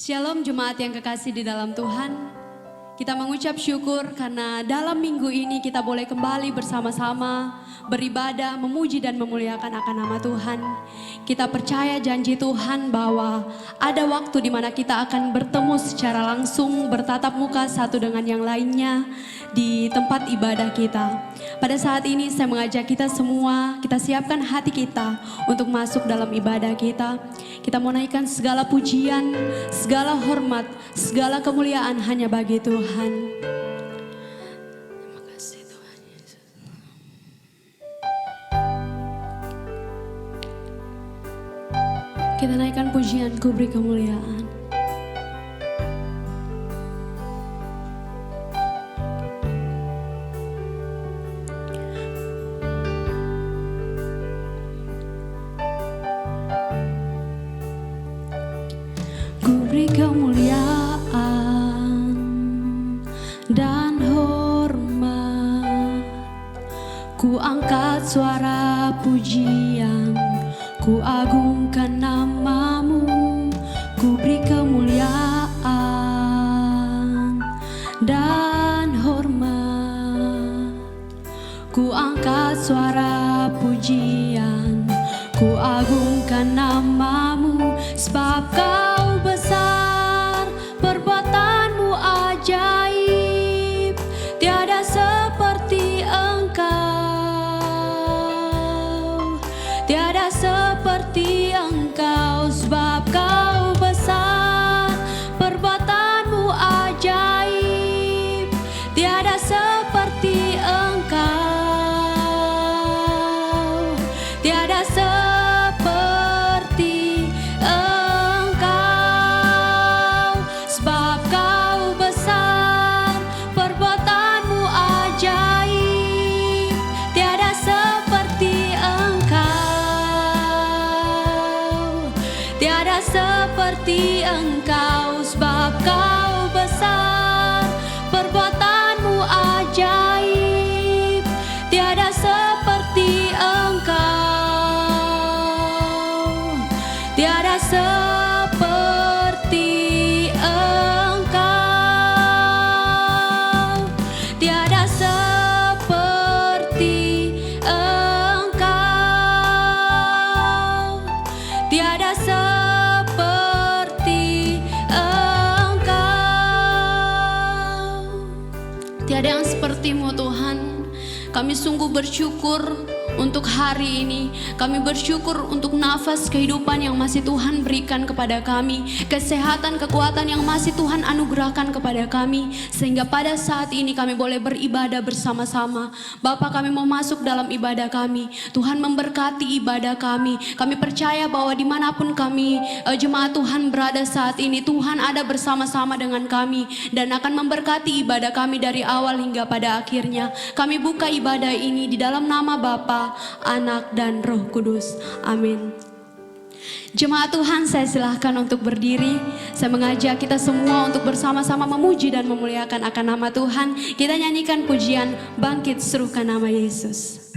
Shalom jemaat yang kekasih di dalam Tuhan. Kita mengucap syukur karena dalam minggu ini kita boleh kembali bersama-sama beribadah, memuji dan memuliakan akan nama Tuhan. Kita percaya janji Tuhan bahwa ada waktu di mana kita akan bertemu secara langsung, bertatap muka satu dengan yang lainnya di tempat ibadah kita. Pada saat ini saya mengajak kita semua, kita siapkan hati kita untuk masuk dalam ibadah kita. Kita mau naikkan segala pujian, segala hormat, segala kemuliaan hanya bagi Tuhan. Terima kasih Tuhan Yesus. Kita naikkan pujian, ku beri kemuliaan. Kemuliaan dan hormat, ku angkat suara pujian, ku agungkan namamu, ku beri kemuliaan dan hormat, ku angkat suara pujian, ku agungkan namamu, sebab kau besar, perbuatanmu ajaib, tiada seperti engkau, tiada seperti engkau, sebab kau besar, perbuatanmu ajaib, tiada seperti engkau, tiada seperti seperti engkau, sebab kau besar, perbuatanmu ajaib, tiada seperti engkau, tiada seperti engkau, tiada seperti engkau, tiada tiada yang sepertimu Tuhan. Kami sungguh bersyukur untuk hari ini. Kami bersyukur untuk nafas kehidupan yang masih Tuhan berikan kepada kami, kesehatan, kekuatan yang masih Tuhan anugerahkan kepada kami, sehingga pada saat ini kami boleh beribadah bersama-sama. Bapa, kami mau masuk dalam ibadah kami. Tuhan memberkati ibadah kami. Kami percaya bahwa dimanapun kami jemaat Tuhan berada saat ini, Tuhan ada bersama-sama dengan kami dan akan memberkati ibadah kami dari awal hingga pada akhirnya. Kami buka ibadah ini di dalam nama Bapa, Anak dan Roh Kudus. Amin. Jemaat Tuhan, saya silahkan untuk berdiri. Saya mengajak kita semua untuk bersama-sama memuji dan memuliakan akan nama Tuhan. Kita nyanyikan pujian Bangkit Serukan Nama Yesus.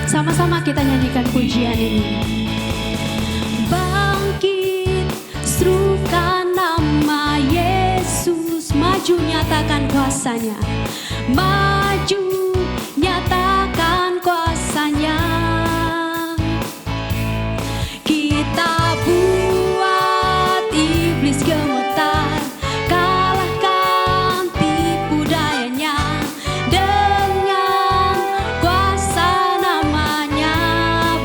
Sama-sama kita nyanyikan pujian ini. Bangkit, serukan nama Yesus, maju nyatakan kuasanya, maju nyatakan kuasanya. Kita buat iblis gemetar, kalahkan tipu dayanya dengan kuasa namanya.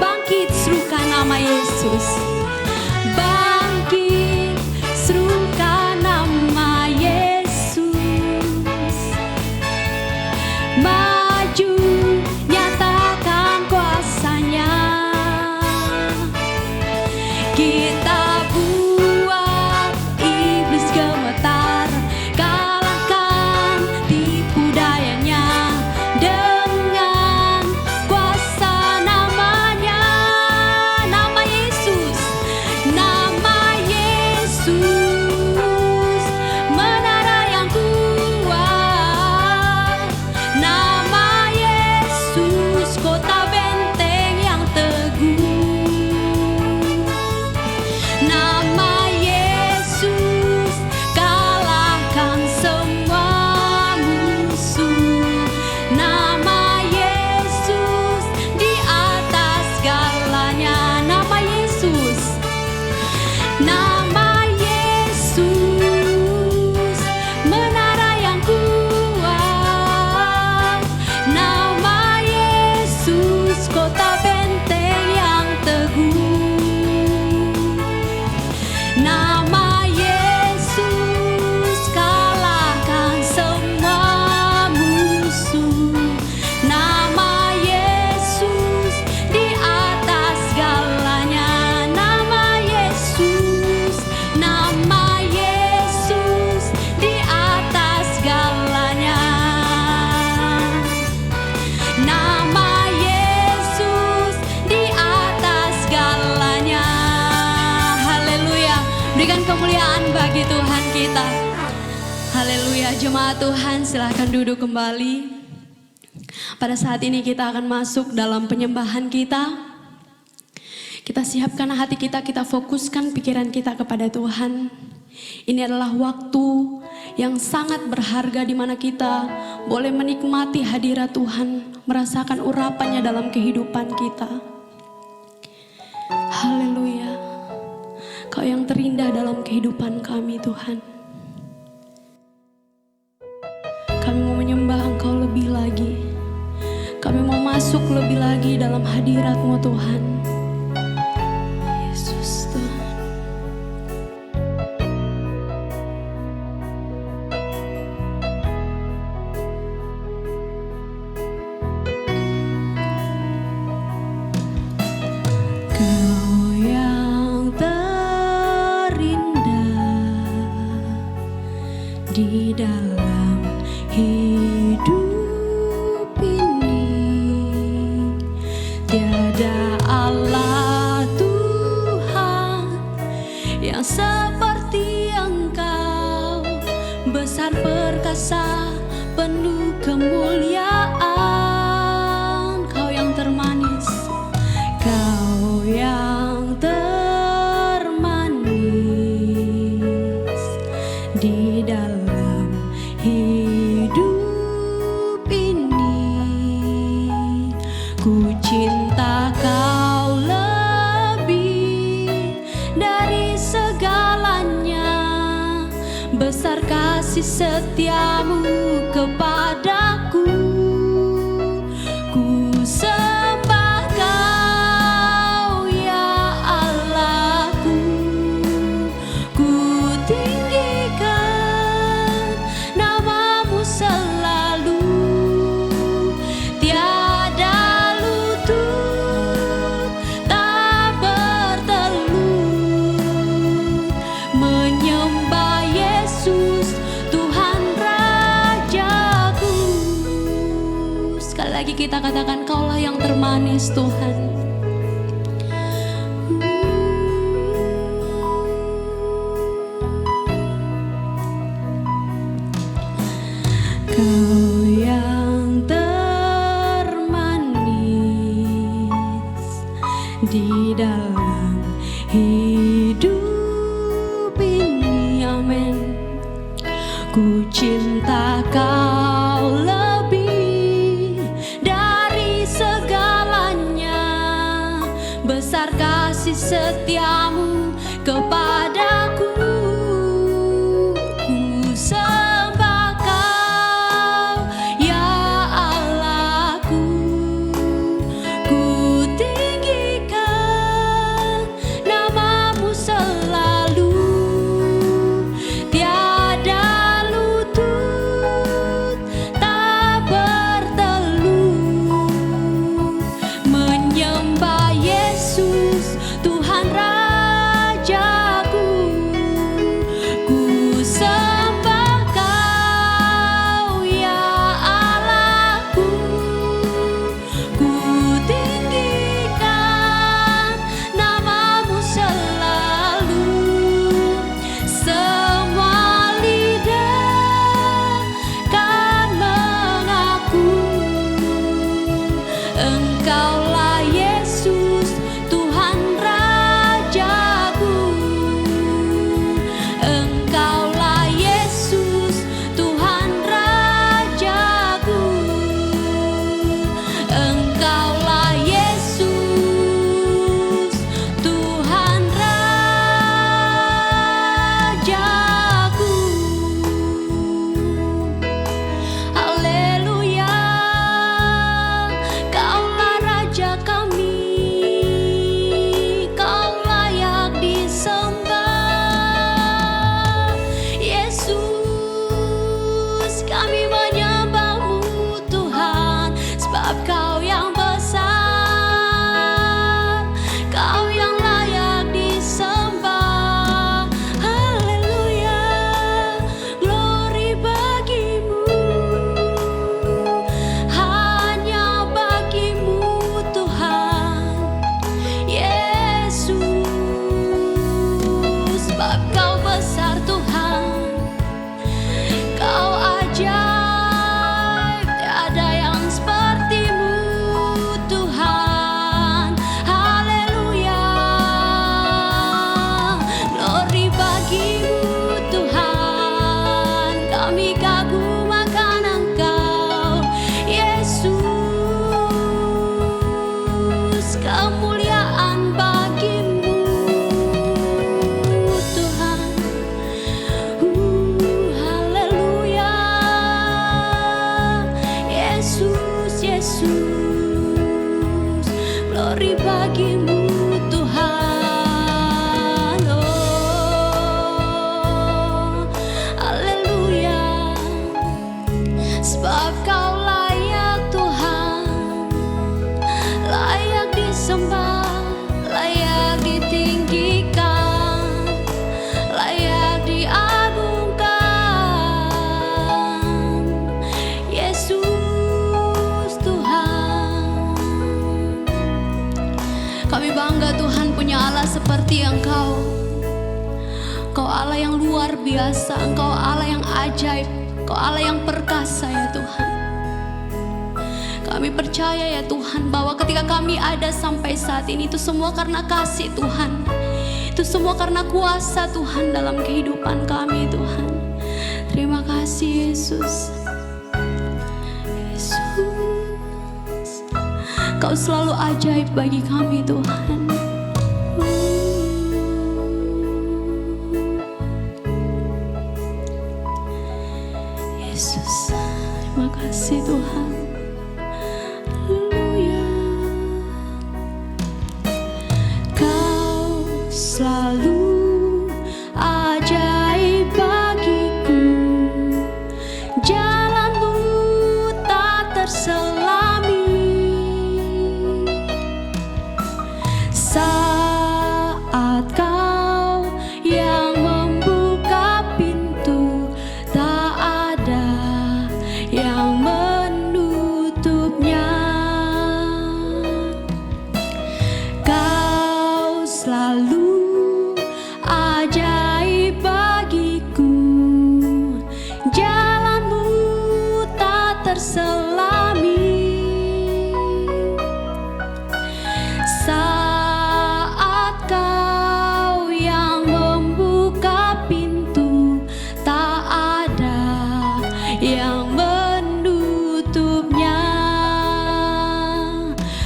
Bangkit, serukan nama Yesus. Bangkit, serukan nama Yesus. kita. Haleluya, jemaat Tuhan silahkan duduk kembali. Pada saat ini kita akan masuk dalam penyembahan kita. Kita siapkan hati kita, kita fokuskan pikiran kita kepada Tuhan. Ini adalah waktu yang sangat berharga di mana kita boleh menikmati hadirat Tuhan, merasakan urapannya dalam kehidupan kita. Haleluya, Kau yang terindah dalam kehidupan kami Tuhan. Kami mau menyembah Engkau lebih lagi. Kami mau masuk lebih lagi dalam hadirat-Mu Tuhan. Yesus Tuhan. Kau yang terindah di dalam hidup ini, tiada Allah Tuhan yang seperti Engkau, besar perkasa penuh kemuliaan. Kau yang termanis, Kau yang termanis di dalam hidup ini. Ku cinta Kau lebih dari segalanya, besar kasih setiamu kepadaku. Ku sembah Kau ya Allahku, ku tinggikan namamu selalu. Tiada lutut tak bertelut menyembah Yesus Tuhan Rajaku. Sekali lagi kita katakan, Kaulah yang termanis Tuhan. Kau yang termanis di dalam hidup ini, amin. Ku cinta Kau lebih dari segalanya, besar kasih setiamu kepadaku. Ku sembah Kau ya Allahku, ku tinggikan namamu selalu. Tiada lutut tak bertelut menyembah Yesus Tuhan Rajaku. beri bagimu Tuhan. Oh, haleluya. Sebab Kau layak Tuhan, layak disembah, layak ditinggikan, layak diagungkan. Yesus Tuhan, kami bangga Tuhan punya Allah seperti Engkau. Engkau Allah yang luar biasa, Engkau Allah yang ajaib, Engkau Allah yang perkasa ya Tuhan. Kami percaya ya Tuhan bahwa ketika kami ada sampai saat ini, itu semua karena kasih Tuhan. Itu semua karena kuasa Tuhan dalam kehidupan kami Tuhan. Terima kasih Yesus. Yesus, Kau selalu ajaib bagi kami Tuhan. Yesus, terima kasih Tuhan. Haleluya. Kau selalu ajaib bagiku, jalanmu tak terselami. Saat Kau yang membuka pintu, tak ada yang menutupnya. Kau selalu ajaib bagiku, jalanmu tak terselami. Saat Kau yang membuka pintu, tak ada yang menutupnya.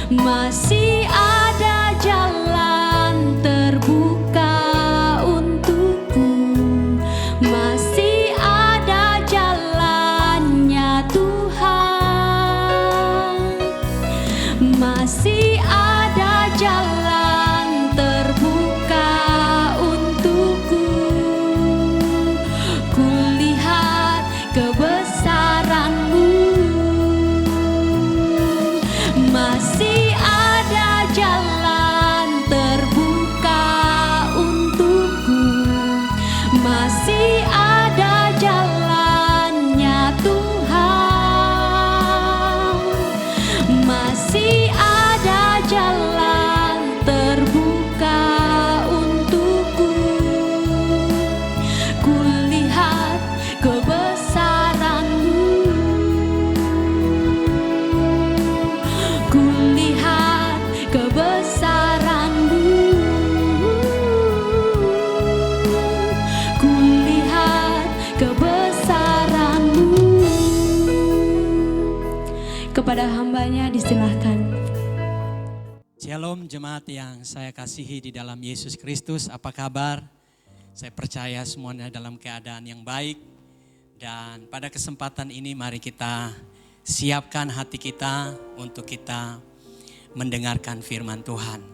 Masih ada jalan terbuka untukku, masih ada jalannya Tuhan. Masih ada jalan terbuka untukku. Kulihat kebesaran-Mu. Masih ada jalan terbuka untukku. Masih ada jalannya Tuhan. Masih ada jalan terbuka untukku. Kulihat kebesaran-Mu. Kulihat kebesaran-Mu. Kulihat kebesaran-Mu. Kepada hambanya disilahkan. Shalom jemaat yang saya kasihi di dalam Yesus Kristus, apa kabar? Saya percaya semuanya dalam keadaan yang baik. Dan pada kesempatan ini mari kita siapkan hati kita untuk kita mendengarkan firman Tuhan.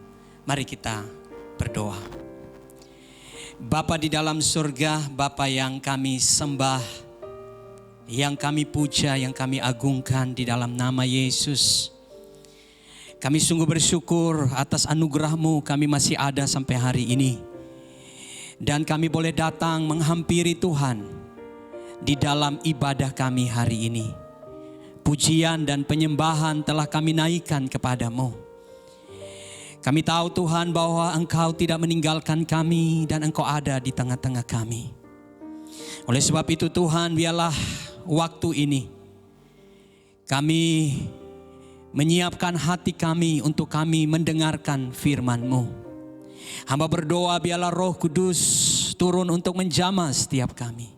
Mari kita berdoa. Bapa di dalam surga, Bapa yang kami sembah, yang kami puja, yang kami agungkan di dalam nama Yesus. Kami sungguh bersyukur atas anugerah-Mu kami masih ada sampai hari ini. Dan kami boleh datang menghampiri Tuhan di dalam ibadah kami hari ini. Pujian dan penyembahan telah kami naikkan kepadamu. Kami tahu Tuhan bahwa Engkau tidak meninggalkan kami dan Engkau ada di tengah-tengah kami. Oleh sebab itu Tuhan, biarlah waktu ini kami menyiapkan hati kami untuk kami mendengarkan firman-Mu. Hamba berdoa biarlah Roh Kudus turun untuk menjamah setiap kami.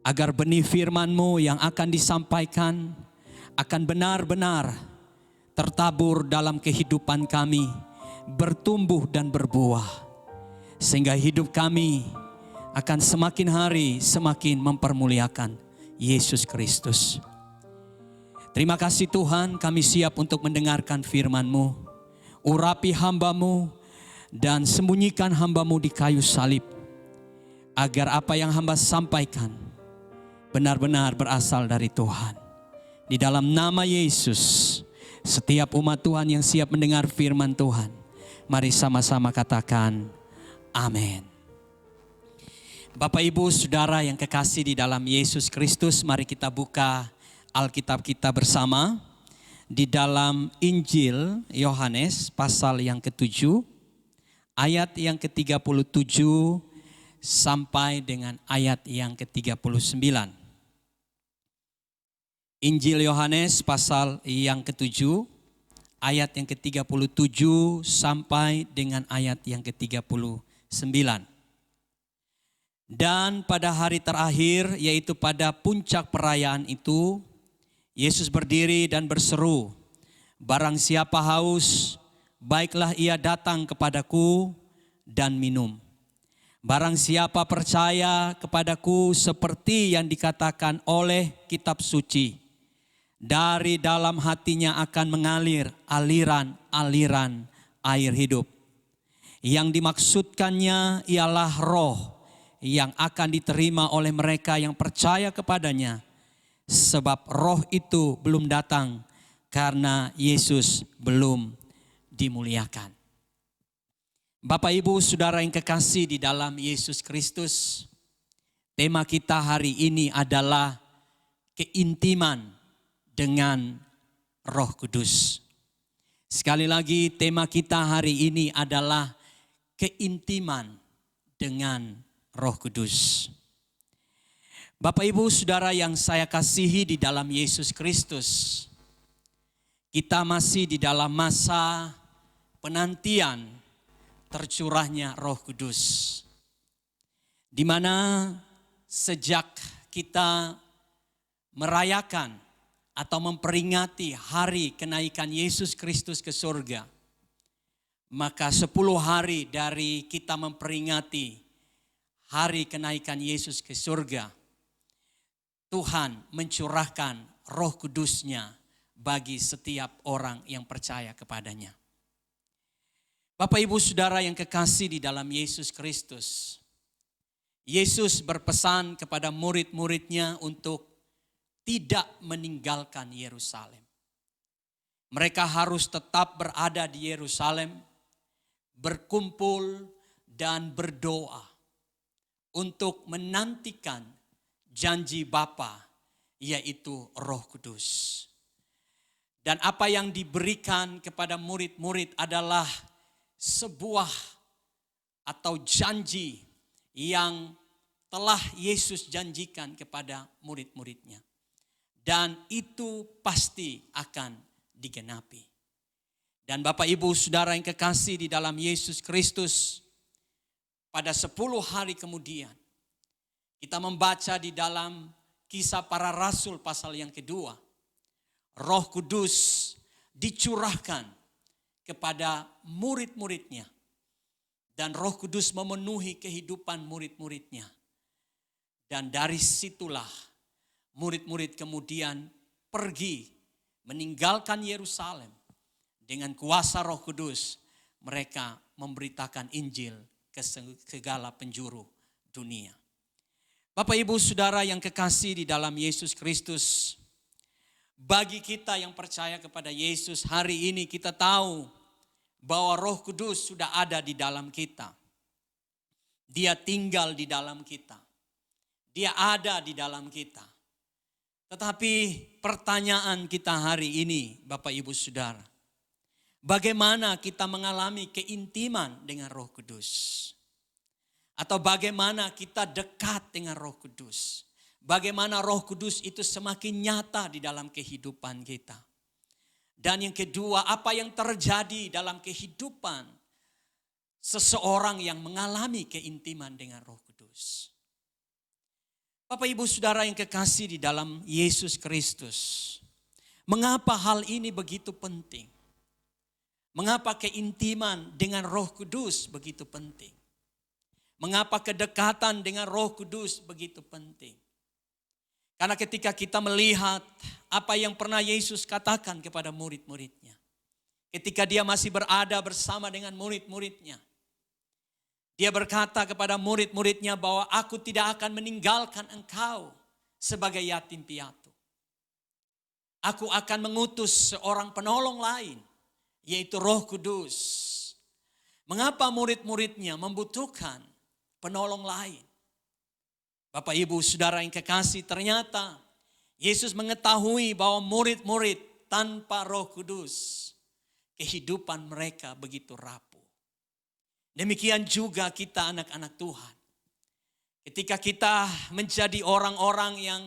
Agar benih firman-Mu yang akan disampaikan akan benar-benar tertabur dalam kehidupan kami, bertumbuh dan berbuah. Sehingga hidup kami akan semakin hari semakin mempermuliakan Yesus Kristus. Terima kasih Tuhan, kami siap untuk mendengarkan firman-Mu. urapi hamba-Mu dan sembunyikan hamba-Mu di kayu salib, agar apa yang hamba sampaikan benar-benar berasal dari Tuhan. Di dalam nama Yesus, setiap umat Tuhan yang siap mendengar firman Tuhan, mari sama-sama katakan amin. Bapak, Ibu, Saudara yang kekasih di dalam Yesus Kristus, mari kita buka Alkitab kita bersama di dalam Injil Yohanes pasal yang ke-7, ayat yang ke-37 sampai dengan ayat yang ke-39. Injil Yohanes pasal yang ke-7, ayat yang ke-37 sampai dengan ayat yang ke-39. Dan pada hari terakhir, yaitu pada puncak perayaan itu, Yesus berdiri dan berseru, "Barang siapa haus, baiklah ia datang kepadaku dan minum. Barang siapa percaya kepadaku seperti yang dikatakan oleh kitab suci, dari dalam hatinya akan mengalir aliran-aliran air hidup." Yang dimaksudkannya ialah roh yang akan diterima oleh mereka yang percaya kepadanya, sebab roh itu belum datang karena Yesus belum dimuliakan. Bapak, Ibu, Saudara yang kekasih di dalam Yesus Kristus, tema kita hari ini adalah keintiman dengan Roh Kudus. Sekali lagi, tema kita hari ini adalah keintiman dengan Roh Kudus. Bapak, Ibu, Saudara yang saya kasihi di dalam Yesus Kristus, kita masih di dalam masa penantian tercurahnya Roh Kudus, di mana sejak kita merayakan atau memperingati hari kenaikan Yesus Kristus ke surga, maka 10 hari dari kita memperingati hari kenaikan Yesus ke surga, Tuhan mencurahkan Roh Kudus-Nya bagi setiap orang yang percaya kepadanya. Bapak, Ibu, Saudara yang kekasih di dalam Yesus Kristus, Yesus berpesan kepada murid-muridnya untuk tidak meninggalkan Yerusalem. Mereka harus tetap berada di Yerusalem, berkumpul dan berdoa untuk menantikan janji Bapa, yaitu Roh Kudus. Dan apa yang diberikan kepada murid-murid adalah sebuah atau janji yang telah Yesus janjikan kepada murid-muridnya. Dan itu pasti akan digenapi. Dan Bapak, Ibu, Saudara yang kekasih di dalam Yesus Kristus, pada 10 hari kemudian, kita membaca di dalam Kisah Para Rasul pasal yang kedua, Roh Kudus dicurahkan kepada murid-muridnya. Dan Roh Kudus memenuhi kehidupan murid-muridnya. Dan dari situlah murid-murid kemudian pergi meninggalkan Yerusalem. Dengan kuasa Roh Kudus, mereka memberitakan Injil ke segala penjuru dunia. Bapak, Ibu, Saudara yang kekasih di dalam Yesus Kristus, bagi kita yang percaya kepada Yesus hari ini, kita tahu bahwa Roh Kudus sudah ada di dalam kita. Dia tinggal di dalam kita. Dia ada di dalam kita. Tetapi pertanyaan kita hari ini, Bapak, Ibu, Saudara, bagaimana kita mengalami keintiman dengan Roh Kudus? Atau bagaimana kita dekat dengan Roh Kudus? Bagaimana Roh Kudus itu semakin nyata di dalam kehidupan kita? Dan yang kedua, apa yang terjadi dalam kehidupan seseorang yang mengalami keintiman dengan Roh Kudus? Bapak, Ibu, Saudara yang kekasih di dalam Yesus Kristus, mengapa hal ini begitu penting? Mengapa keintiman dengan Roh Kudus begitu penting? Mengapa kedekatan dengan Roh Kudus begitu penting? Karena ketika kita melihat apa yang pernah Yesus katakan kepada murid-muridnya, ketika dia masih berada bersama dengan murid-muridnya. Dia berkata kepada murid-muridnya bahwa aku tidak akan meninggalkan engkau sebagai yatim piatu. Aku akan mengutus seorang penolong lain, yaitu Roh Kudus. Mengapa murid-muridnya membutuhkan penolong lain? Bapak Ibu Saudara yang kekasih, ternyata Yesus mengetahui bahwa murid-murid tanpa Roh Kudus, kehidupan mereka begitu rapuh. Demikian juga kita anak-anak Tuhan. Ketika kita menjadi orang-orang yang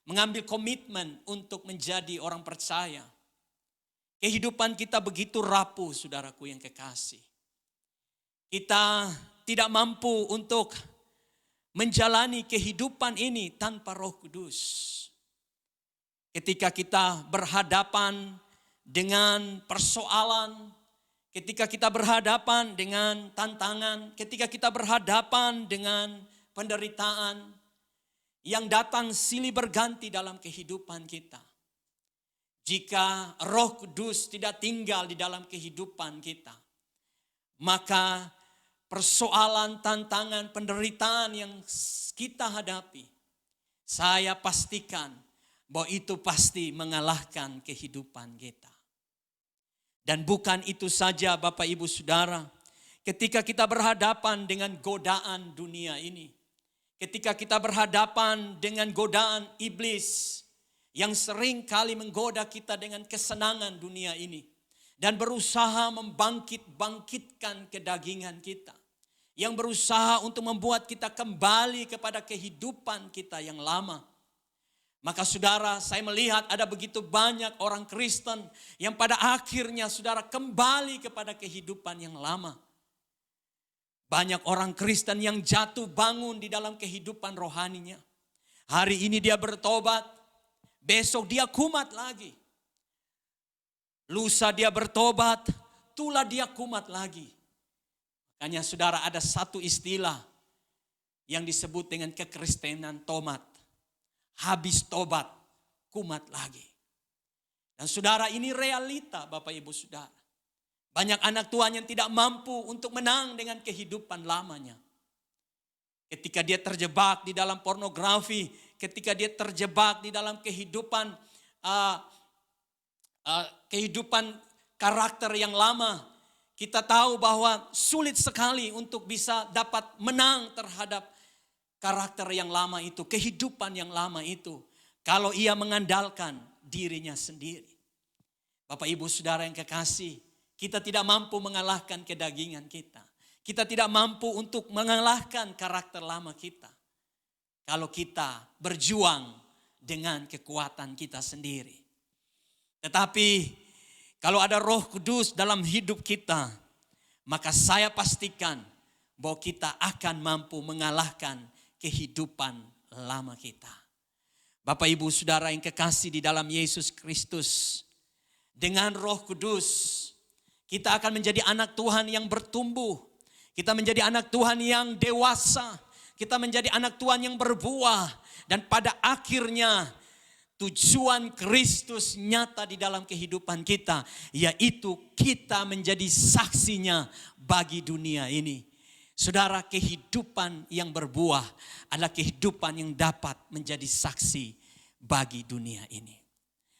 mengambil komitmen untuk menjadi orang percaya, kehidupan kita begitu rapuh, saudaraku yang kekasih. Kita tidak mampu untuk menjalani kehidupan ini tanpa Roh Kudus. Ketika kita berhadapan dengan persoalan, ketika kita berhadapan dengan tantangan, ketika kita berhadapan dengan penderitaan yang datang silih berganti dalam kehidupan kita. Jika Roh Kudus tidak tinggal di dalam kehidupan kita, maka persoalan, tantangan, penderitaan yang kita hadapi, saya pastikan bahwa itu pasti mengalahkan kehidupan kita. Dan bukan itu saja Bapak Ibu Saudara, ketika kita berhadapan dengan godaan dunia ini, ketika kita berhadapan dengan godaan iblis yang sering kali menggoda kita dengan kesenangan dunia ini dan berusaha membangkitkan kedagingan kita, yang berusaha untuk membuat kita kembali kepada kehidupan kita yang lama. Maka saudara, saya melihat ada begitu banyak orang Kristen yang pada akhirnya saudara kembali kepada kehidupan yang lama. Banyak orang Kristen yang jatuh bangun di dalam kehidupan rohaninya. Hari ini dia bertobat, besok dia kumat lagi. Lusa dia bertobat, tulah dia kumat lagi. Makanya saudara, ada satu istilah yang disebut dengan kekristenan tomat. Habis tobat, kumat lagi. Dan saudara, ini realita Bapak Ibu Saudara. Banyak anak Tuhan yang tidak mampu untuk menang dengan kehidupan lamanya. Ketika dia terjebak di dalam pornografi, ketika dia terjebak di dalam kehidupan karakter yang lama, kita tahu bahwa sulit sekali untuk bisa dapat menang terhadap karakter yang lama itu, kehidupan yang lama itu, kalau ia mengandalkan dirinya sendiri. Bapak Ibu Saudara yang kekasih, kita tidak mampu mengalahkan kedagingan kita. Kita tidak mampu untuk mengalahkan karakter lama kita. Kalau kita berjuang dengan kekuatan kita sendiri. Tetapi kalau ada Roh Kudus dalam hidup kita, maka saya pastikan bahwa kita akan mampu mengalahkan kehidupan lama kita. Bapak Ibu Saudara yang kekasih di dalam Yesus Kristus, dengan Roh Kudus kita akan menjadi anak Tuhan yang bertumbuh. Kita menjadi anak Tuhan yang dewasa. Kita menjadi anak Tuhan yang berbuah. Dan pada akhirnya tujuan Kristus nyata di dalam kehidupan kita, yaitu kita menjadi saksinya bagi dunia ini. Saudara, kehidupan yang berbuah adalah kehidupan yang dapat menjadi saksi bagi dunia ini.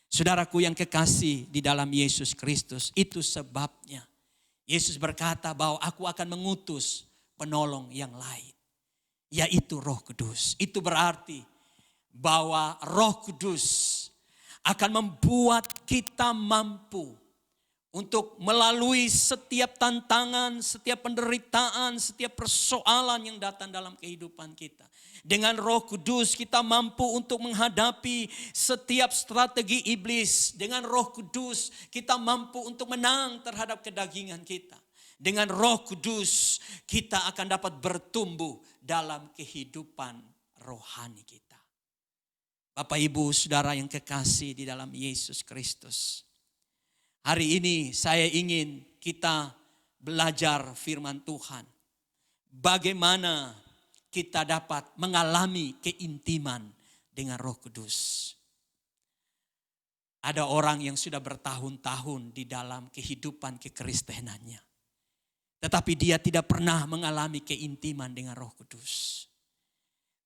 Saudaraku yang kekasih di dalam Yesus Kristus, itu sebabnya Yesus berkata bahwa aku akan mengutus penolong yang lain, yaitu Roh Kudus. Itu berarti bahwa Roh Kudus akan membuat kita mampu untuk melalui setiap tantangan, setiap penderitaan, setiap persoalan yang datang dalam kehidupan kita. Dengan Roh Kudus kita mampu untuk menghadapi setiap strategi iblis. Dengan Roh Kudus kita mampu untuk menang terhadap kedagingan kita. Dengan Roh Kudus kita akan dapat bertumbuh dalam kehidupan rohani kita. Bapak Ibu Saudara yang kekasih di dalam Yesus Kristus, hari ini saya ingin kita belajar firman Tuhan. Bagaimana kita dapat mengalami keintiman dengan Roh Kudus. Ada orang yang sudah bertahun-tahun di dalam kehidupan kekristenannya. Tetapi dia tidak pernah mengalami keintiman dengan Roh Kudus.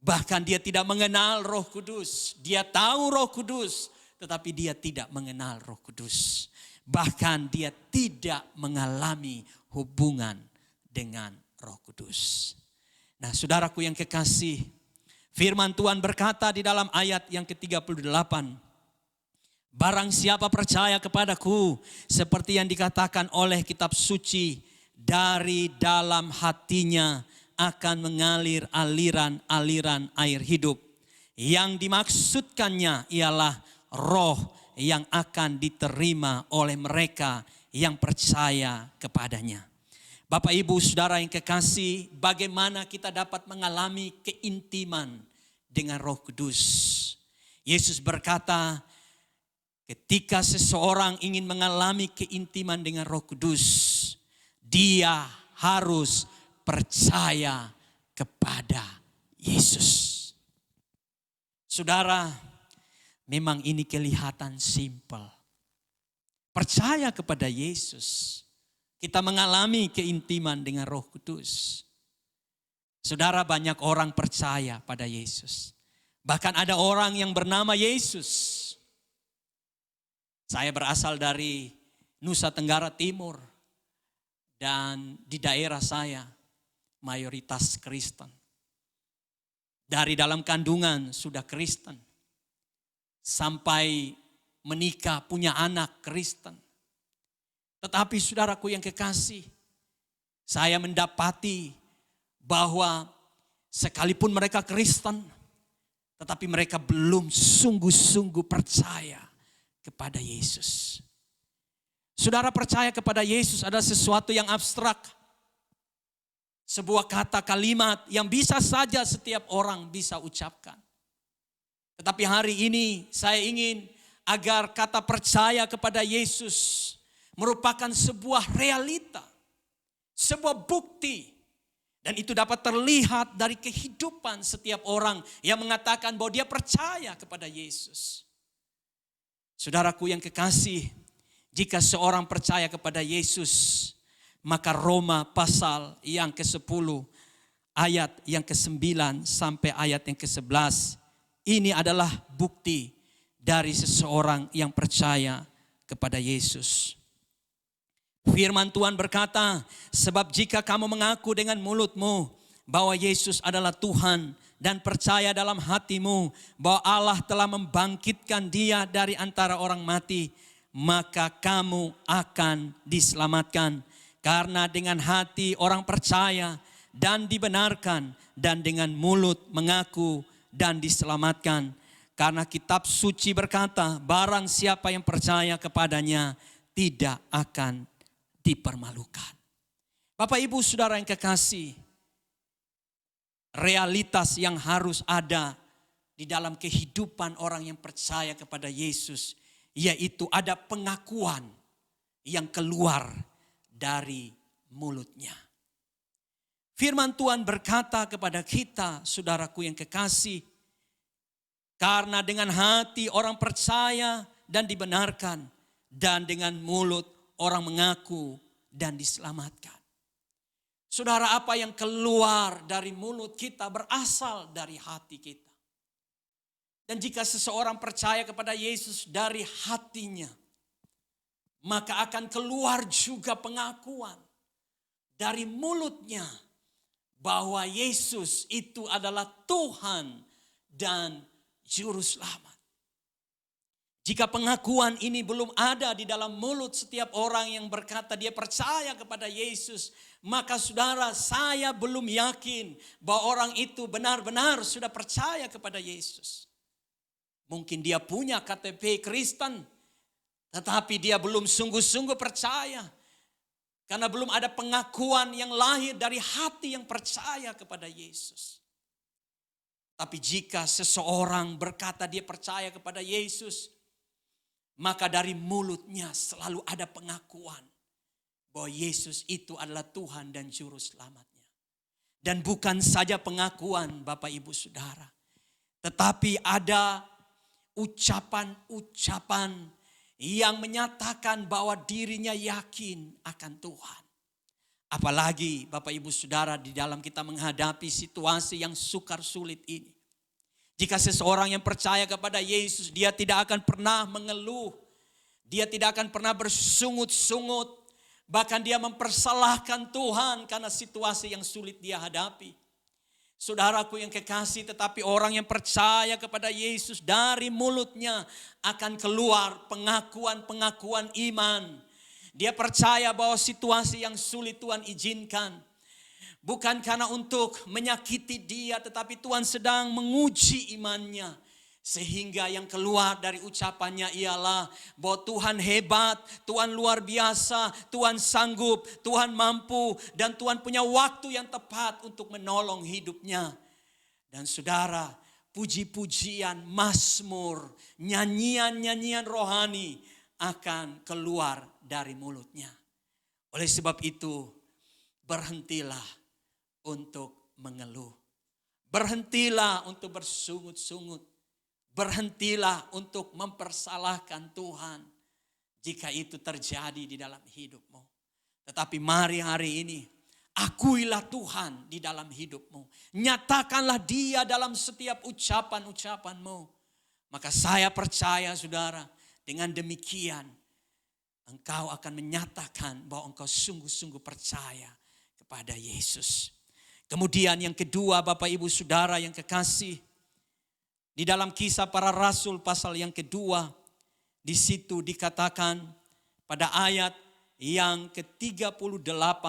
Bahkan dia tidak mengenal Roh Kudus. Dia tahu Roh Kudus, tetapi dia tidak mengenal Roh Kudus. Bahkan dia tidak mengalami hubungan dengan Roh Kudus. Nah, saudaraku yang kekasih, firman Tuhan berkata di dalam ayat yang ke-38, barang siapa percaya kepadaku, seperti yang dikatakan oleh kitab suci, dari dalam hatinya akan mengalir aliran-aliran air hidup. Yang dimaksudkannya ialah roh yang akan diterima oleh mereka yang percaya kepadanya. Bapak, Ibu, Saudara yang kekasih, bagaimana kita dapat mengalami keintiman dengan Roh Kudus? Yesus berkata, ketika seseorang ingin mengalami keintiman dengan Roh Kudus, dia harus percaya kepada Yesus. Saudara, memang ini kelihatan simpel. Percaya kepada Yesus, kita mengalami keintiman dengan Roh Kudus. Saudara, banyak orang percaya pada Yesus. Bahkan ada orang yang bernama Yesus. Saya berasal dari Nusa Tenggara Timur. Dan di daerah saya mayoritas Kristen. Dari dalam kandungan sudah Kristen. Sampai menikah punya anak Kristen. Tetapi saudaraku yang kekasih, saya mendapati bahwa sekalipun mereka Kristen, tetapi mereka belum sungguh-sungguh percaya kepada Yesus. Saudara, percaya kepada Yesus adalah sesuatu yang abstrak. Sebuah kata kalimat yang bisa saja setiap orang bisa ucapkan. Tetapi hari ini saya ingin agar kata percaya kepada Yesus merupakan sebuah realita, sebuah bukti. Dan itu dapat terlihat dari kehidupan setiap orang yang mengatakan bahwa dia percaya kepada Yesus. Saudaraku yang kekasih, jika seorang percaya kepada Yesus, maka Roma pasal yang ke-10, ayat yang ke-9 sampai ayat yang ke-11, ini adalah bukti dari seseorang yang percaya kepada Yesus. Firman Tuhan berkata, sebab jika kamu mengaku dengan mulutmu bahwa Yesus adalah Tuhan dan percaya dalam hatimu bahwa Allah telah membangkitkan dia dari antara orang mati, maka kamu akan diselamatkan. Karena dengan hati orang percaya dan dibenarkan, dan dengan mulut mengaku dan diselamatkan. Karena kitab suci berkata, barang siapa yang percaya kepadanya tidak akan dipermalukan. Bapak, Ibu, Saudara yang kekasih, realitas yang harus ada di dalam kehidupan orang yang percaya kepada Yesus, yaitu ada pengakuan yang keluar dari mulutnya. Firman Tuhan berkata kepada kita, saudaraku yang kekasih, karena dengan hati orang percaya dan dibenarkan, dan dengan mulut orang mengaku dan diselamatkan. Saudara, apa yang keluar dari mulut kita berasal dari hati kita. Dan jika seseorang percaya kepada Yesus dari hatinya, maka akan keluar juga pengakuan dari mulutnya bahwa Yesus itu adalah Tuhan dan Juru Selamat. Jika pengakuan ini belum ada di dalam mulut setiap orang yang berkata dia percaya kepada Yesus, maka saudara, saya belum yakin bahwa orang itu benar-benar sudah percaya kepada Yesus. Mungkin dia punya KTP Kristen, tetapi dia belum sungguh-sungguh percaya. Karena belum ada pengakuan yang lahir dari hati yang percaya kepada Yesus. Tapi jika seseorang berkata dia percaya kepada Yesus, maka dari mulutnya selalu ada pengakuan bahwa Yesus itu adalah Tuhan dan Juru Selamatnya. Dan bukan saja pengakuan, Bapak, Ibu, Saudara, tetapi ada ucapan-ucapan yang menyatakan bahwa dirinya yakin akan Tuhan. Apalagi Bapak Ibu Saudara di dalam kita menghadapi situasi yang sukar sulit ini. Jika seseorang yang percaya kepada Yesus, dia tidak akan pernah mengeluh. Dia tidak akan pernah bersungut-sungut. Bahkan dia mempersalahkan Tuhan karena situasi yang sulit dia hadapi. Saudaraku yang kekasih, tetapi orang yang percaya kepada Yesus, dari mulutnya akan keluar pengakuan-pengakuan iman. Dia percaya bahwa situasi yang sulit Tuhan izinkan. Bukan karena untuk menyakiti dia, tetapi Tuhan sedang menguji imannya. Sehingga yang keluar dari ucapannya ialah bahwa Tuhan hebat, Tuhan luar biasa, Tuhan sanggup, Tuhan mampu, dan Tuhan punya waktu yang tepat untuk menolong hidupnya. Dan saudara, puji-pujian, mazmur, nyanyian-nyanyian rohani akan keluar dari mulutnya. Oleh sebab itu, berhentilah untuk mengeluh. Berhentilah untuk bersungut-sungut. Berhentilah untuk mempersalahkan Tuhan jika itu terjadi di dalam hidupmu. Tetapi mari hari ini, akuilah Tuhan di dalam hidupmu. Nyatakanlah Dia dalam setiap ucapan-ucapanmu. Maka saya percaya saudara, dengan demikian engkau akan menyatakan bahwa engkau sungguh-sungguh percaya kepada Yesus. Kemudian yang kedua, Bapak Ibu Saudara yang kekasih, di dalam Kisah Para Rasul pasal yang kedua, di situ dikatakan pada ayat yang ke-38,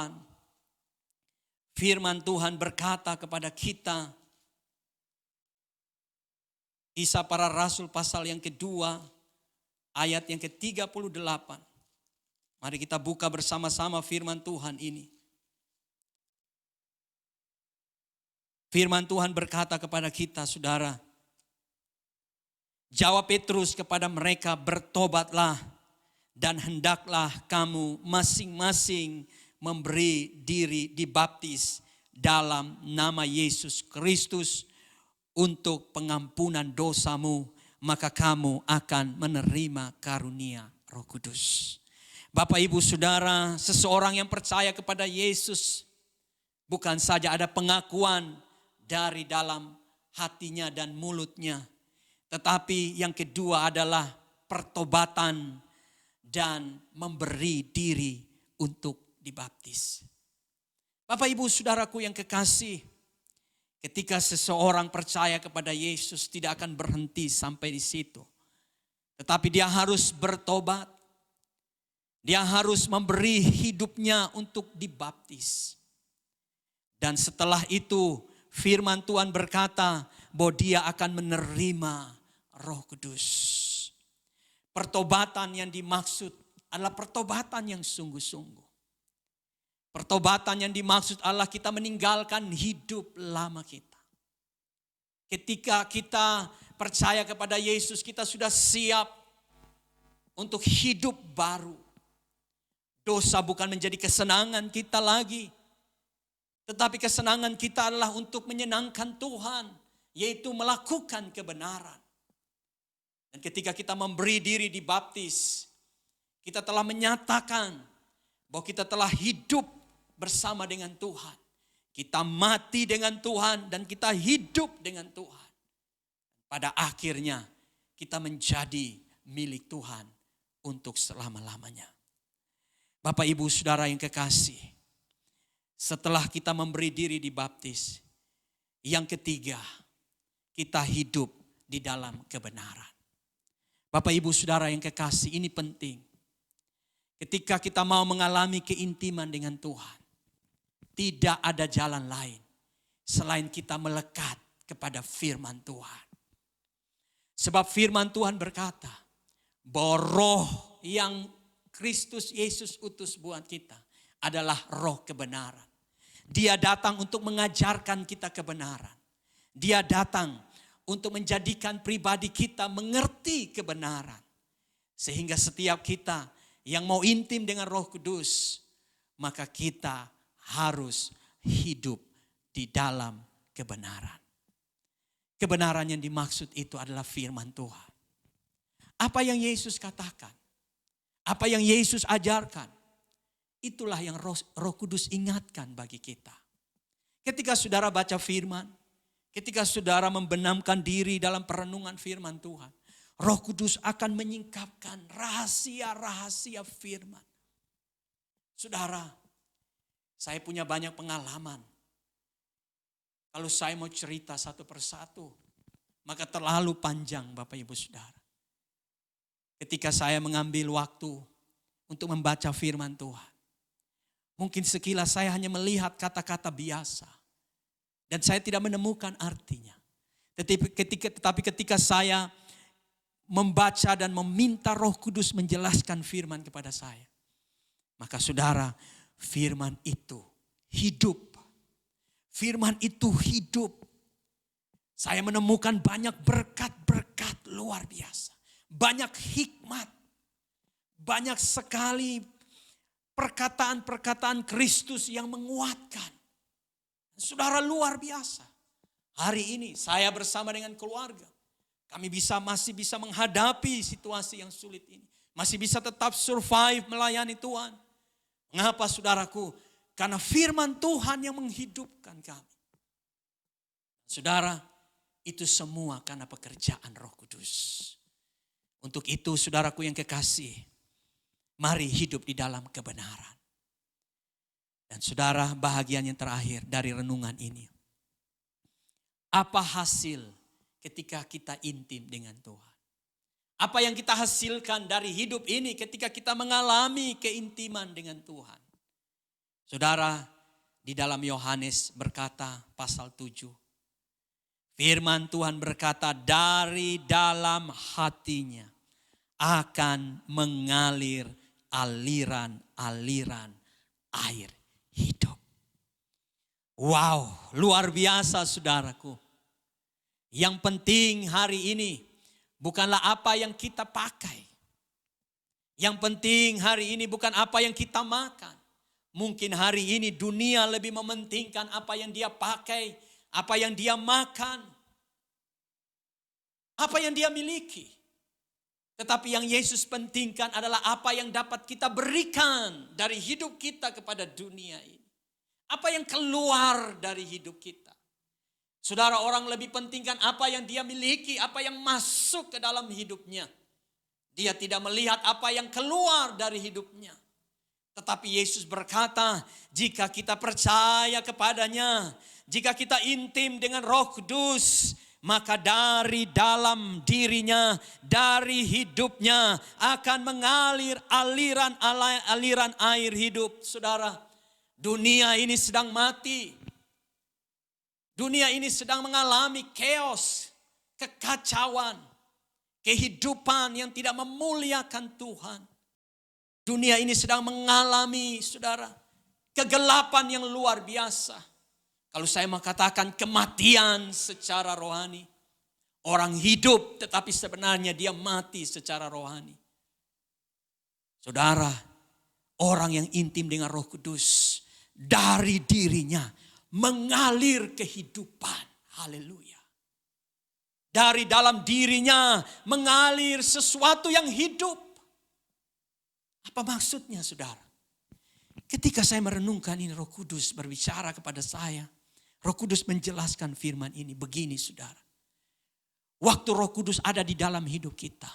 firman Tuhan berkata kepada kita, Kisah Para Rasul pasal yang kedua, ayat yang ke-38. Mari kita buka bersama-sama firman Tuhan ini. Firman Tuhan berkata kepada kita, saudara, jawab Petrus kepada mereka, bertobatlah dan hendaklah kamu masing-masing memberi diri dibaptis dalam nama Yesus Kristus untuk pengampunan dosamu, maka kamu akan menerima karunia Roh Kudus. Bapak Ibu Saudara, seseorang yang percaya kepada Yesus bukan saja ada pengakuan dari dalam hatinya dan mulutnya, tetapi yang kedua adalah pertobatan dan memberi diri untuk dibaptis. Bapak Ibu Saudaraku yang kekasih, ketika seseorang percaya kepada Yesus tidak akan berhenti sampai di situ. Tetapi dia harus bertobat. Dia harus memberi hidupnya untuk dibaptis. Dan setelah itu firman Tuhan berkata bahwa dia akan menerima Roh Kudus. Pertobatan yang dimaksud adalah pertobatan yang sungguh-sungguh. Pertobatan yang dimaksud adalah kita meninggalkan hidup lama kita. Ketika kita percaya kepada Yesus, kita sudah siap untuk hidup baru. Dosa bukan menjadi kesenangan kita lagi, tetapi kesenangan kita adalah untuk menyenangkan Tuhan, yaitu melakukan kebenaran. Dan ketika kita memberi diri dibaptis, kita telah menyatakan bahwa kita telah hidup bersama dengan Tuhan. Kita mati dengan Tuhan dan kita hidup dengan Tuhan. Pada akhirnya kita menjadi milik Tuhan untuk selama-lamanya. Bapak Ibu Saudara yang kekasih, setelah kita memberi diri dibaptis, yang ketiga, kita hidup di dalam kebenaran. Bapak Ibu Saudara yang kekasih, ini penting. Ketika kita mau mengalami keintiman dengan Tuhan, tidak ada jalan lain selain kita melekat kepada firman Tuhan. Sebab firman Tuhan berkata bahwa roh yang Kristus Yesus utus buat kita adalah roh kebenaran. Dia datang untuk mengajarkan kita kebenaran. Dia datang untuk menjadikan pribadi kita mengerti kebenaran. Sehingga setiap kita yang mau intim dengan Roh Kudus, maka kita harus hidup di dalam kebenaran. Kebenaran yang dimaksud itu adalah firman Tuhan. Apa yang Yesus katakan? Apa yang Yesus ajarkan, itulah yang Roh Kudus ingatkan bagi kita. Ketika saudara baca firman, ketika saudara membenamkan diri dalam perenungan firman Tuhan, Roh Kudus akan menyingkapkan rahasia-rahasia firman. Saudara, saya punya banyak pengalaman. Kalau saya mau cerita satu persatu, maka terlalu panjang Bapak Ibu Saudara. Ketika saya mengambil waktu untuk membaca firman Tuhan, mungkin sekilas saya hanya melihat kata-kata biasa. Dan saya tidak menemukan artinya. Tetapi ketika saya membaca dan meminta Roh Kudus menjelaskan firman kepada saya, maka saudara, firman itu hidup. Firman itu hidup. Saya menemukan banyak berkat-berkat luar biasa. Banyak hikmat. Banyak sekali perkataan-perkataan Kristus yang menguatkan. Saudara, luar biasa. Hari ini saya bersama dengan keluarga. Kami masih bisa menghadapi situasi yang sulit ini. Masih bisa tetap survive melayani Tuhan. Mengapa saudaraku? Karena firman Tuhan yang menghidupkan kami. Saudara, itu semua karena pekerjaan Roh Kudus. Untuk itu saudaraku yang kekasih, mari hidup di dalam kebenaran. Dan saudara, bahagian yang terakhir dari renungan ini. Apa hasil ketika kita intim dengan Tuhan? Apa yang kita hasilkan dari hidup ini ketika kita mengalami keintiman dengan Tuhan? Saudara, di dalam Yohanes berkata pasal 7. Firman Tuhan berkata, dari dalam hatinya akan mengalir aliran-aliran air hidup. Wow, luar biasa saudaraku. Yang penting hari ini bukanlah apa yang kita pakai. Yang penting hari ini bukan apa yang kita makan. Mungkin hari ini dunia lebih mementingkan apa yang dia pakai, apa yang dia makan, apa yang dia miliki. Tetapi yang Yesus pentingkan adalah apa yang dapat kita berikan dari hidup kita kepada dunia ini. Apa yang keluar dari hidup kita. Saudara, orang lebih pentingkan apa yang dia miliki, apa yang masuk ke dalam hidupnya. Dia tidak melihat apa yang keluar dari hidupnya. Tetapi Yesus berkata, jika kita percaya kepadanya, jika kita intim dengan Roh Kudus, maka dari dalam dirinya, dari hidupnya akan mengalir aliran air hidup. Saudara, dunia ini sedang mati. Dunia ini sedang mengalami chaos, kekacauan, kehidupan yang tidak memuliakan Tuhan. Dunia ini sedang mengalami, saudara, kegelapan yang luar biasa. Kalau saya mengatakan kematian secara rohani. Orang hidup tetapi sebenarnya dia mati secara rohani. Saudara, orang yang intim dengan Roh Kudus, dari dirinya mengalir kehidupan. Haleluya. Dari dalam dirinya mengalir sesuatu yang hidup. Apa maksudnya saudara? Ketika saya merenungkan ini, Roh Kudus berbicara kepada saya. Roh Kudus menjelaskan firman ini begini saudara. Waktu Roh Kudus ada di dalam hidup kita.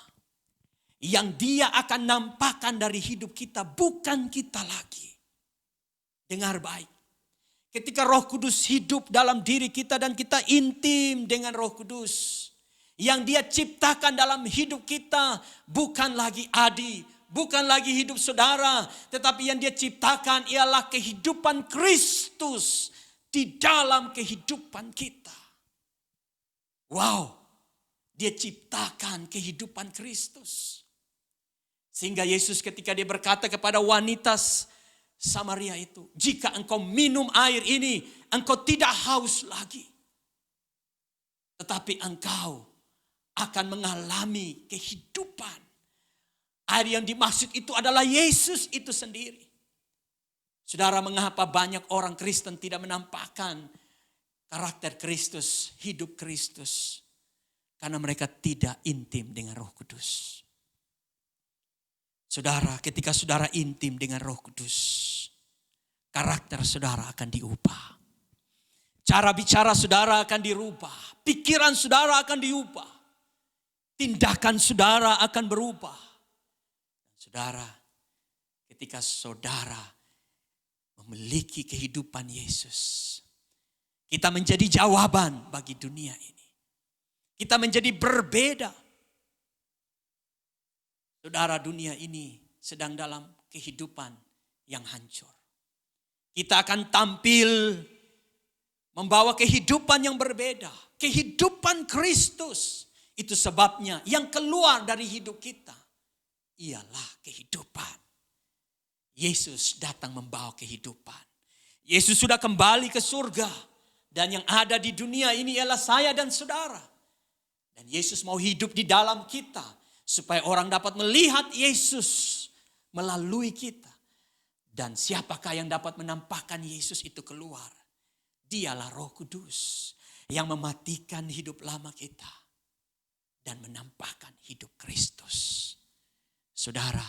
Yang dia akan nampakkan dari hidup kita bukan kita lagi. Dengar baik. Ketika Roh Kudus hidup dalam diri kita dan kita intim dengan Roh Kudus. Yang dia ciptakan dalam hidup kita bukan lagi Adi, bukan lagi hidup saudara. Tetapi yang dia ciptakan ialah kehidupan Kristus di dalam kehidupan kita. Wow, dia ciptakan kehidupan Kristus. Sehingga Yesus ketika dia berkata kepada wanita Samaria itu, jika engkau minum air ini, engkau tidak haus lagi. Tetapi engkau akan mengalami kehidupan. Air yang dimaksud itu adalah Yesus itu sendiri. Saudara, mengapa banyak orang Kristen tidak menampakkan karakter Kristus, hidup Kristus? Karena mereka tidak intim dengan Roh Kudus. Saudara, ketika saudara intim dengan Roh Kudus, karakter saudara akan diubah. Cara bicara saudara akan dirubah. Pikiran saudara akan diubah. Tindakan saudara akan berubah. Saudara, ketika saudara memiliki kehidupan Yesus, kita menjadi jawaban bagi dunia ini. Kita menjadi berbeda. Saudara, dunia ini sedang dalam kehidupan yang hancur. Kita akan tampil membawa kehidupan yang berbeda. Kehidupan Kristus. Itu sebabnya yang keluar dari hidup kita ialah kehidupan. Yesus datang membawa kehidupan. Yesus sudah kembali ke surga. Dan yang ada di dunia ini ialah saya dan saudara. Dan Yesus mau hidup di dalam kita. Supaya orang dapat melihat Yesus melalui kita. Dan siapakah yang dapat menampakkan Yesus itu keluar? Dialah Roh Kudus yang mematikan hidup lama kita. Dan menampakkan hidup Kristus. Saudara,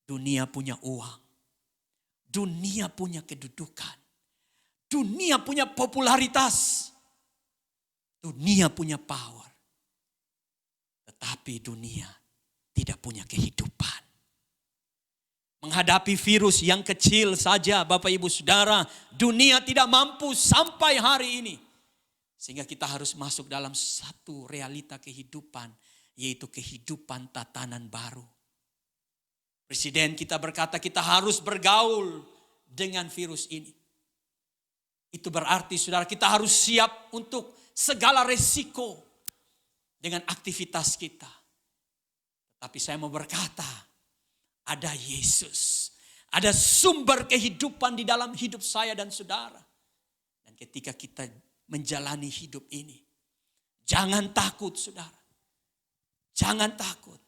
dunia punya uang. Dunia punya kedudukan. Dunia punya popularitas. Dunia punya power. Tetapi dunia tidak punya kehidupan. Menghadapi virus yang kecil saja, Bapak Ibu Saudara, dunia tidak mampu sampai hari ini. Sehingga kita harus masuk dalam satu realita kehidupan, yaitu kehidupan tatanan baru. Presiden kita berkata kita harus bergaul dengan virus ini. Itu berarti saudara kita harus siap untuk segala resiko dengan aktivitas kita. Tapi saya mau berkata, ada Yesus. Ada sumber kehidupan di dalam hidup saya dan saudara. Dan ketika kita menjalani hidup ini, jangan takut saudara. Jangan takut.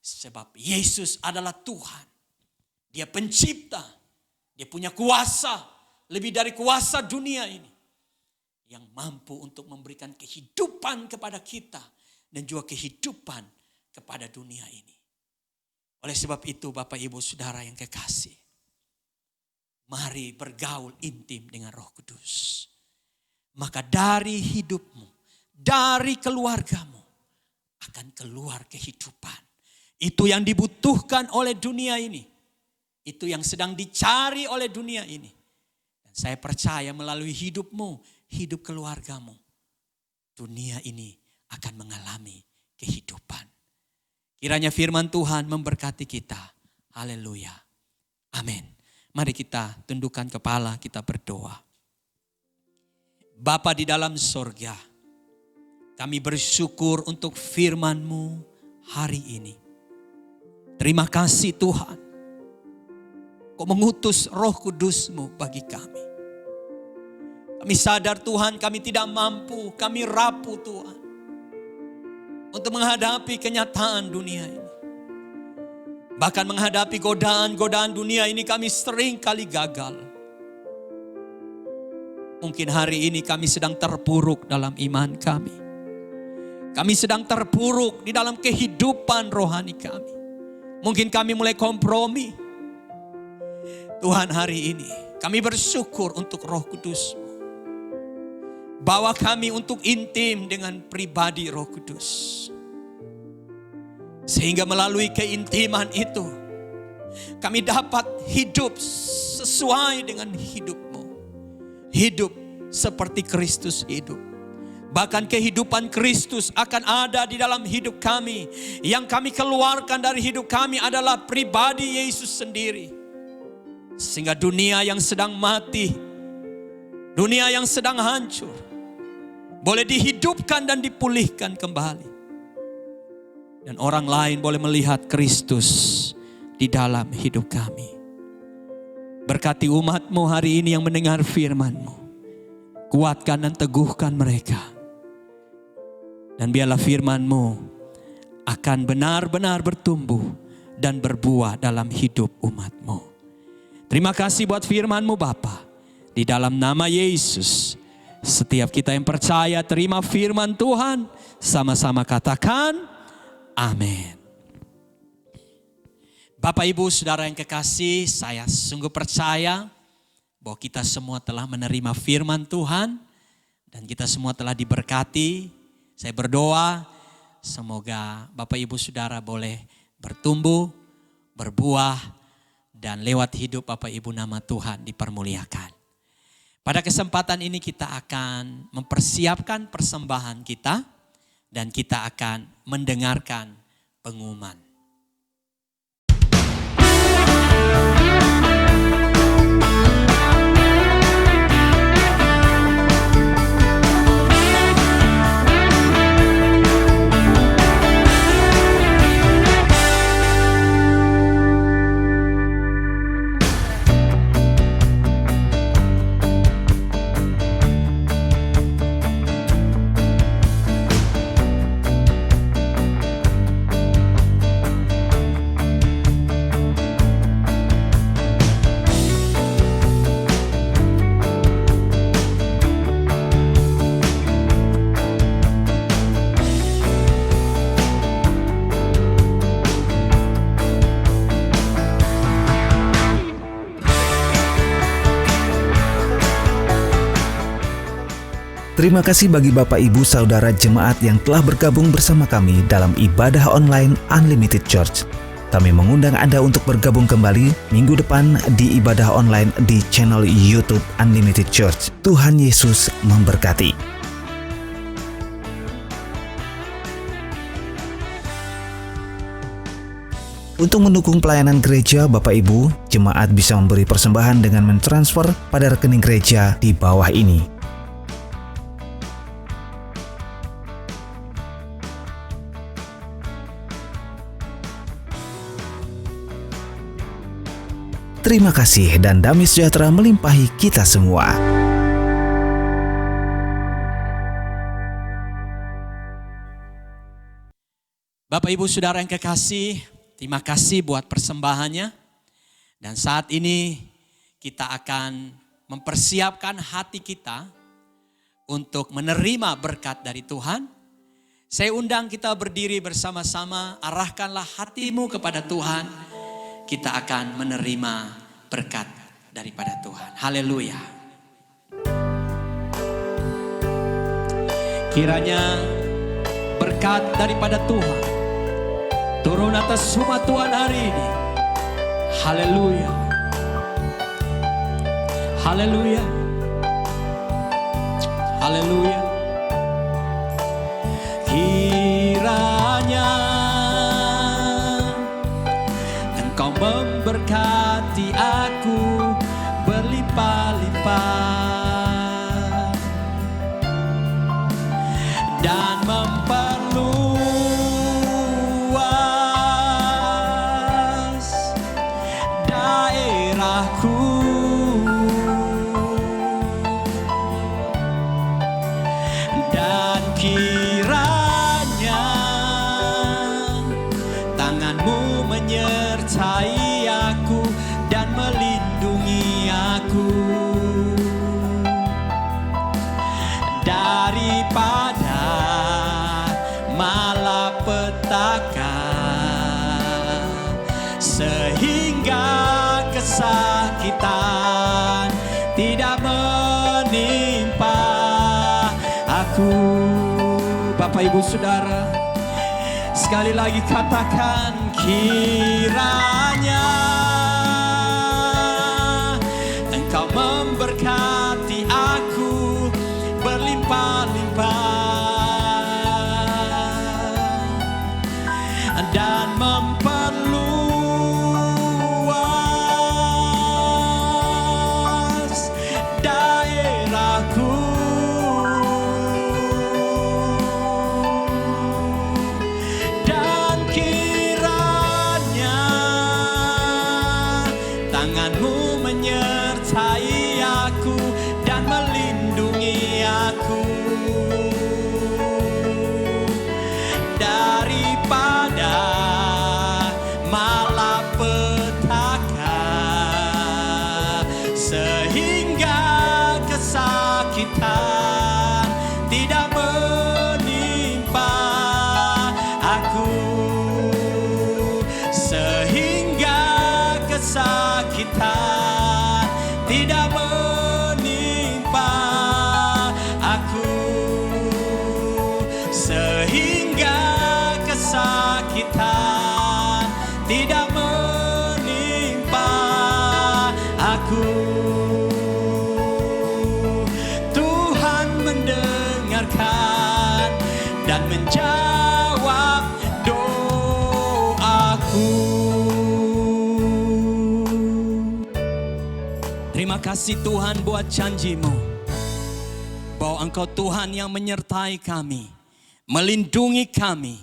Sebab Yesus adalah Tuhan. Dia pencipta. Dia punya kuasa. Lebih dari kuasa dunia ini. Yang mampu untuk memberikan kehidupan kepada kita. Dan juga kehidupan kepada dunia ini. Oleh sebab itu Bapak Ibu Saudara yang kekasih. Mari bergaul intim dengan Roh Kudus. Maka dari hidupmu, dari keluargamu akan keluar kehidupan. Itu yang dibutuhkan oleh dunia ini. Itu yang sedang dicari oleh dunia ini. Dan saya percaya melalui hidupmu, hidup keluargamu, dunia ini akan mengalami kehidupan. Kiranya firman Tuhan memberkati kita. Haleluya. Amin. Mari kita tundukkan kepala, kita berdoa. Bapa di dalam sorga, kami bersyukur untuk firman-Mu hari ini. Terima kasih Tuhan. Kau mengutus Roh Kudus-Mu bagi kami. Kami sadar Tuhan kami tidak mampu, kami rapuh Tuhan. Untuk menghadapi kenyataan dunia ini. Bahkan menghadapi godaan-godaan dunia ini kami sering kali gagal. Mungkin hari ini kami sedang terpuruk dalam iman kami. Kami sedang terpuruk di dalam kehidupan rohani kami. Mungkin kami mulai kompromi. Tuhan hari ini kami bersyukur untuk Roh Kudus. Bawa kami untuk intim dengan pribadi Roh Kudus. Sehingga melalui keintiman itu kami dapat hidup sesuai dengan hidup-Mu. Hidup seperti Kristus hidup. Bahkan kehidupan Kristus akan ada di dalam hidup kami. Yang kami keluarkan dari hidup kami adalah pribadi Yesus sendiri. Sehingga dunia yang sedang mati, dunia yang sedang hancur, boleh dihidupkan dan dipulihkan kembali. Dan orang lain boleh melihat Kristus di dalam hidup kami. Berkati umat-Mu hari ini yang mendengar firman-Mu. Kuatkan dan teguhkan mereka. Dan biarlah firman-Mu akan benar-benar bertumbuh dan berbuah dalam hidup umat-Mu. Terima kasih buat firman-Mu Bapa. Di dalam nama Yesus. Setiap kita yang percaya terima firman Tuhan. Sama-sama katakan amin. Bapak Ibu Saudara yang kekasih, saya sungguh percaya bahwa kita semua telah menerima firman Tuhan dan kita semua telah diberkati. Saya berdoa semoga Bapak Ibu Saudara boleh bertumbuh, berbuah, dan lewat hidup Bapak Ibu nama Tuhan dipermuliakan. Pada kesempatan ini kita akan mempersiapkan persembahan kita dan kita akan mendengarkan pengumuman. Terima kasih bagi Bapak Ibu Saudara Jemaat yang telah bergabung bersama kami dalam ibadah online Unlimited Church. Kami mengundang Anda untuk bergabung kembali minggu depan di ibadah online di channel YouTube Unlimited Church. Tuhan Yesus memberkati. Untuk mendukung pelayanan gereja, Bapak Ibu, jemaat bisa memberi persembahan dengan mentransfer pada rekening gereja di bawah ini. Terima kasih dan damai sejahtera melimpahi kita semua. Bapak Ibu Saudara yang kekasih, terima kasih buat persembahannya. Dan saat ini kita akan mempersiapkan hati kita untuk menerima berkat dari Tuhan. Saya undang kita berdiri bersama-sama, arahkanlah hatimu kepada Tuhan. Kita akan menerima berkat daripada Tuhan. Haleluya. Kiranya berkat daripada Tuhan turun atas umat Tuhan hari ini. Haleluya. Haleluya. Haleluya. Kiranya Engkau memberkati aku berlimpah-limpah dan memperluas daerahku dan kiranya tanganmu menyertai aku dan melindungi aku daripada malapetaka sehingga kesakitan tidak menimpa aku. Bapak Ibu Saudara, sekali lagi katakan, kiranya Engkau memberkati aku berlimpah-limpah dan memperluas daerahku dan kiranya tanganmu menyertai aku jawab doaku. Terima kasih Tuhan buat janji-Mu, bahwa Engkau Tuhan yang menyertai kami, melindungi kami,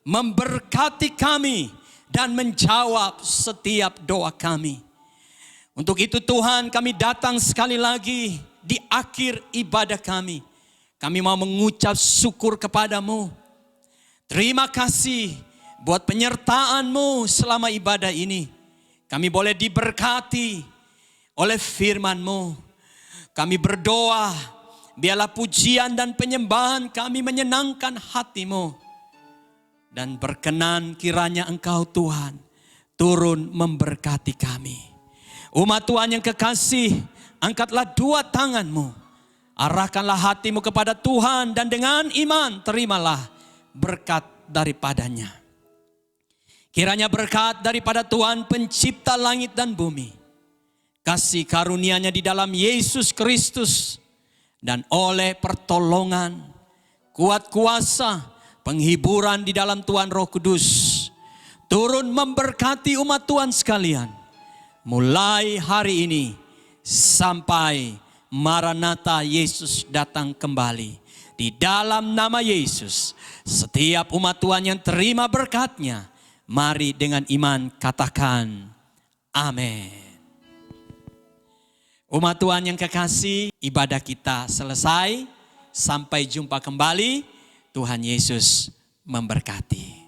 memberkati kami, dan menjawab setiap doa kami. Untuk itu Tuhan, kami datang sekali lagi di akhir ibadah kami. Kami mau mengucap syukur kepadamu. Terima kasih buat penyertaan-Mu selama ibadah ini. Kami boleh diberkati oleh firman-Mu. Kami berdoa, biarlah pujian dan penyembahan kami menyenangkan hati-Mu. Dan berkenan kiranya Engkau Tuhan turun memberkati kami. Umat Tuhan yang kekasih, angkatlah dua tangan-Mu. Arahkanlah hatimu kepada Tuhan dan dengan iman terimalah berkat daripadanya. Kiranya berkat daripada Tuhan pencipta langit dan bumi, kasih karunia-Nya di dalam Yesus Kristus, dan oleh pertolongan, kuat kuasa, penghiburan di dalam Tuhan Roh Kudus, turun memberkati umat Tuhan sekalian, mulai hari ini sampai Maranatha Yesus datang kembali. Di dalam nama Yesus, setiap umat Tuhan yang terima berkat-Nya, mari dengan iman katakan amin. Umat Tuhan yang kekasih, ibadah kita selesai. Sampai jumpa kembali. Tuhan Yesus memberkati.